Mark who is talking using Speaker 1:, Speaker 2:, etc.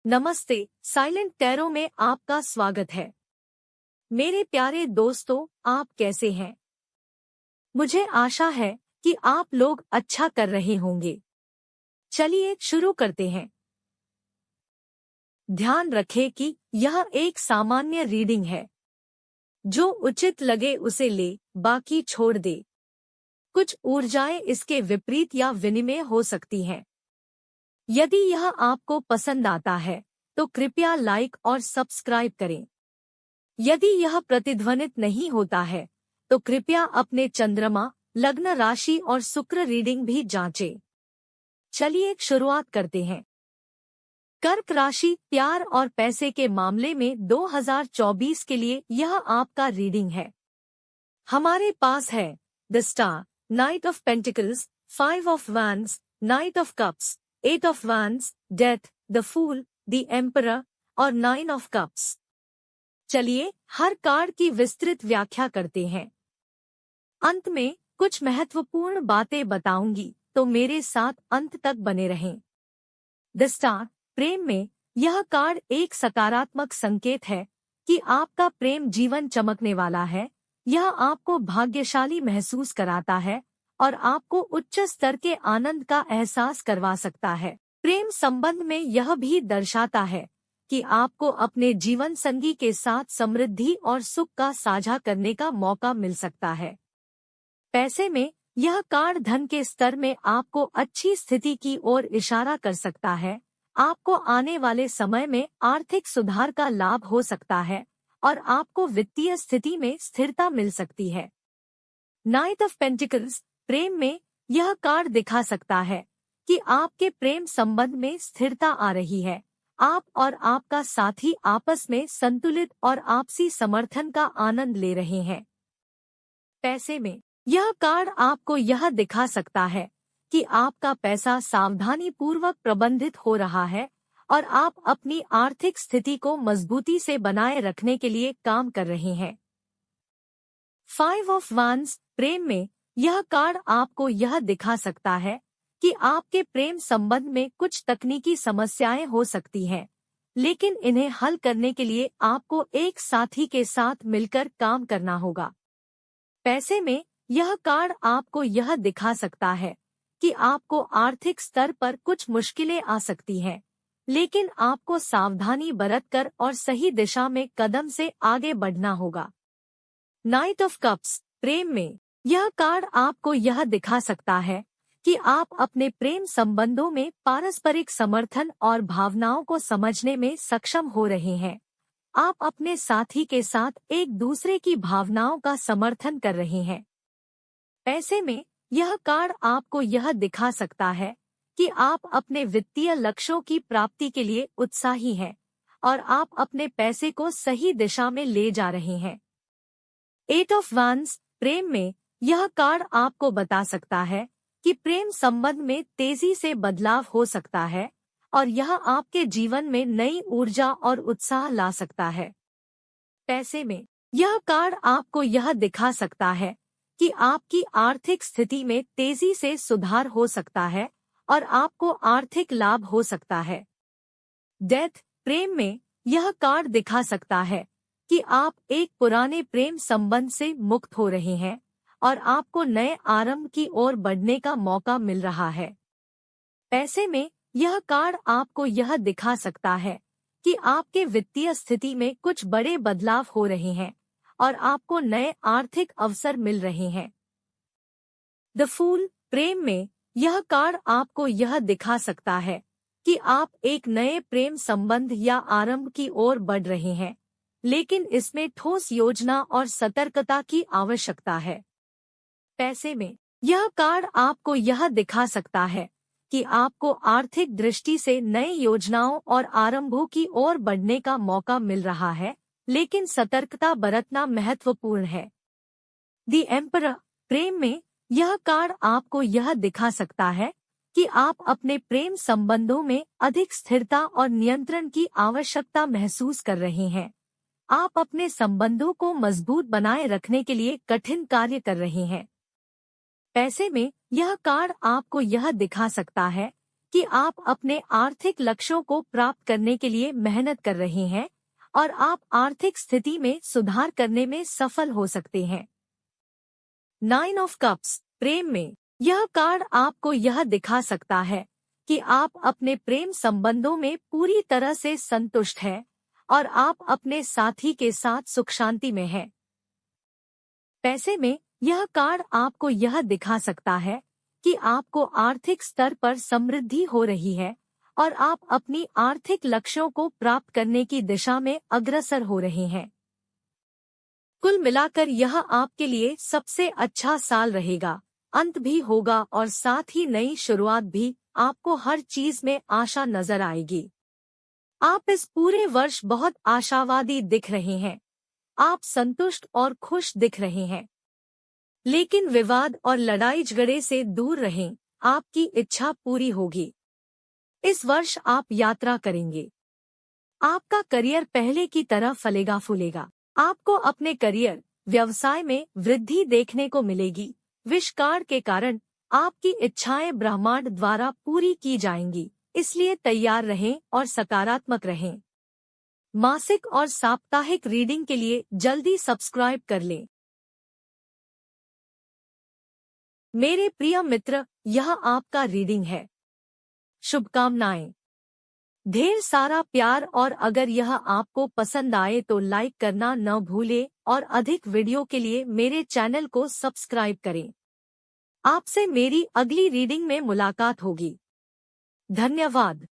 Speaker 1: नमस्ते, silent tarot में आपका स्वागत है। मेरे प्यारे दोस्तों, आप कैसे हैं? मुझे आशा है कि आप लोग अच्छा कर रहे होंगे। चलिए शुरू करते हैं। ध्यान रखें कि यह एक सामान्य रीडिंग है। जो उचित लगे उसे ले, बाकी छोड़ दे। कुछ ऊर्जाएं इसके विपरीत या विनिमय हो सकती हैं। यदि यह आपको पसंद आता है तो कृपया लाइक और सब्सक्राइब करें। यदि यह प्रतिध्वनित नहीं होता है तो कृपया अपने चंद्रमा, लग्न राशि और शुक्र रीडिंग भी जांचें। चलिए शुरुआत करते हैं। कर्क राशि, प्यार और पैसे के मामले में 2024 के लिए यह आपका रीडिंग है। हमारे पास है the star, knight of pentacles, 5 of wands, knight of cups, 8 of wands, death, the fool, the emperor और 9 ऑफ कप्स। चलिए हर कार्ड की विस्तृत व्याख्या करते हैं। अंत में कुछ महत्वपूर्ण बातें बताऊंगी, तो मेरे साथ अंत तक बने रहें। द स्टार, प्रेम में यह कार्ड एक सकारात्मक संकेत है कि आपका प्रेम जीवन चमकने वाला है। यह आपको भाग्यशाली महसूस कराता है और आपको उच्च स्तर के आनंद का एहसास करवा सकता है। प्रेम संबंध में यह भी दर्शाता है कि आपको अपने जीवन संगी के साथ समृद्धि और सुख का साझा करने का मौका मिल सकता है। पैसे में यह कार्ड धन के स्तर में आपको अच्छी स्थिति की ओर इशारा कर सकता है। आपको आने वाले समय में आर्थिक सुधार का लाभ हो सकता है और आपको वित्तीय स्थिति में स्थिरता मिल सकती है। नाइट ऑफ पेंटिकल्स, प्रेम में यह कार्ड दिखा सकता है कि आपके प्रेम संबंध में स्थिरता आ रही है। आप और आपका साथी आपस में संतुलित और आपसी समर्थन का आनंद ले रहे हैं। पैसे में यह कार्ड आपको यह दिखा सकता है कि आपका पैसा सावधानी पूर्वक प्रबंधित हो रहा है और आप अपनी आर्थिक स्थिति को मजबूती से बनाए रखने के लिए काम कर रहे हैं। 5 ऑफ वैंड्स, प्रेम में यह कार्ड आपको यह दिखा सकता है कि आपके प्रेम संबंध में कुछ तकनीकी समस्याएं हो सकती हैं, लेकिन इन्हें हल करने के लिए आपको एक साथी के साथ मिलकर काम करना होगा। पैसे में यह कार्ड आपको यह दिखा सकता है कि आपको आर्थिक स्तर पर कुछ मुश्किलें आ सकती हैं, लेकिन आपको सावधानी बरतकर और सही दिशा में कदम से आगे बढ़ना होगा। नाइट ऑफ कप्स, प्रेम में यह कार्ड आपको यह दिखा सकता है कि आप अपने प्रेम संबंधों में पारस्परिक समर्थन और भावनाओं को समझने में सक्षम हो रहे हैं। आप अपने साथी के साथ एक दूसरे की भावनाओं का समर्थन कर रहे हैं। पैसे में यह कार्ड आपको यह दिखा सकता है कि आप अपने वित्तीय लक्ष्यों की प्राप्ति के लिए उत्साही हैं और आप अपने पैसे को सही दिशा में ले जा रहे हैं। 8 ऑफ वैंड्स, प्रेम में यह कार्ड आपको बता सकता है कि प्रेम संबंध में तेजी से बदलाव हो सकता है और यह आपके जीवन में नई ऊर्जा और उत्साह ला सकता है। पैसे में यह कार्ड आपको यह दिखा सकता है कि आपकी आर्थिक स्थिति में तेजी से सुधार हो सकता है और आपको आर्थिक लाभ हो सकता है। डेथ, प्रेम में यह कार्ड दिखा सकता है कि आप एक पुराने प्रेम संबंध से मुक्त हो रहे हैं और आपको नए आरंभ की ओर बढ़ने का मौका मिल रहा है। पैसे में यह कार्ड आपको यह दिखा सकता है कि आपके वित्तीय स्थिति में कुछ बड़े बदलाव हो रहे हैं और आपको नए आर्थिक अवसर मिल रहे हैं। द फूल, प्रेम में यह कार्ड आपको यह दिखा सकता है कि आप एक नए प्रेम संबंध या आरंभ की ओर बढ़ रहे हैं, लेकिन इसमें ठोस योजना और सतर्कता की आवश्यकता है। पैसे में यह कार्ड आपको यह दिखा सकता है कि आपको आर्थिक दृष्टि से नई योजनाओं और आरंभों की ओर बढ़ने का मौका मिल रहा है, लेकिन सतर्कता बरतना महत्वपूर्ण है। द एम्परर, प्रेम में यह कार्ड आपको यह दिखा सकता है कि आप अपने प्रेम संबंधों में अधिक स्थिरता और नियंत्रण की आवश्यकता महसूस कर रहे हैं। आप अपने संबंधों को मजबूत बनाए रखने के लिए कठिन कार्य कर रहे हैं। पैसे में यह कार्ड आपको यह दिखा सकता है कि आप अपने आर्थिक लक्ष्यों को प्राप्त करने के लिए मेहनत कर रहे हैं और आप आर्थिक स्थिति में सुधार करने में सफल हो सकते हैं। 9 ऑफ कप्स, प्रेम में यह कार्ड आपको यह दिखा सकता है कि आप अपने प्रेम संबंधों में पूरी तरह से संतुष्ट हैं और आप अपने साथी के साथ सुख शांति में हैं। पैसे में यह कार्ड आपको यह दिखा सकता है कि आपको आर्थिक स्तर पर समृद्धि हो रही है और आप अपनी आर्थिक लक्ष्यों को प्राप्त करने की दिशा में अग्रसर हो रहे हैं। कुल मिलाकर यह आपके लिए सबसे अच्छा साल रहेगा, अंत भी होगा और साथ ही नई शुरुआत भी। आपको हर चीज में आशा नजर आएगी। आप इस पूरे वर्ष बहुत आशावादी दिख रहे हैं। आप संतुष्ट और खुश दिख रहे हैं। लेकिन विवाद और लड़ाई झगड़े से दूर रहें, आपकी इच्छा पूरी होगी। इस वर्ष आप यात्रा करेंगे। आपका करियर पहले की तरह फलेगा फूलेगा। आपको अपने करियर, व्यवसाय में वृद्धि देखने को मिलेगी। विश कार्ड के कारण आपकी इच्छाएं ब्रह्मांड द्वारा पूरी की जाएंगी, इसलिए तैयार रहें और सकारात्मक रहें। मासिक और साप्ताहिक रीडिंग के लिए जल्दी सब्सक्राइब कर लें। मेरे प्रिय मित्र, यह आपका रीडिंग है। शुभकामनाएं। ढेर सारा प्यार और अगर यह आपको पसंद आए तो लाइक करना न भूलें और अधिक वीडियो के लिए मेरे चैनल को सब्सक्राइब करें। आपसे मेरी अगली रीडिंग में मुलाकात होगी। धन्यवाद।